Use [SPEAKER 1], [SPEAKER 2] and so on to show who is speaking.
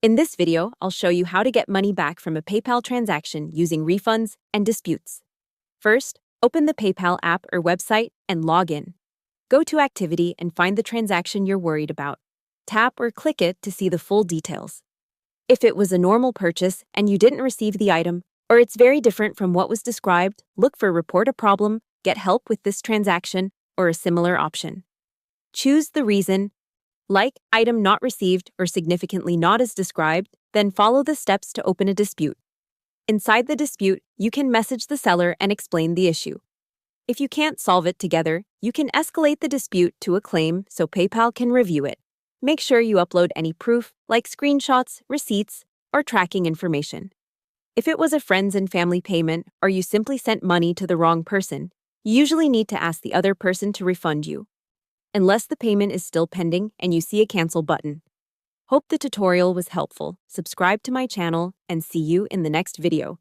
[SPEAKER 1] In this video, I'll show you how to get money back from a PayPal transaction using refunds and disputes. First, open the PayPal app or website and log in. Go to Activity and find the transaction you're worried about. Tap or click it to see the full details. If it was a normal purchase and you didn't receive the item, or it's very different from what was described, look for Report a Problem, Get Help with this transaction, or a similar option. Choose the reason, like item not received or significantly not as described, then follow the steps to open a dispute. Inside the dispute, you can message the seller and explain the issue. If you can't solve it together, you can escalate the dispute to a claim so PayPal can review it. Make sure you upload any proof, like screenshots, receipts, or tracking information. If it was a friends and family payment or you simply sent money to the wrong person, you usually need to ask the other person to refund you, unless the payment is still pending and you see a cancel button. Hope the tutorial was helpful. Subscribe to my channel and see you in the next video.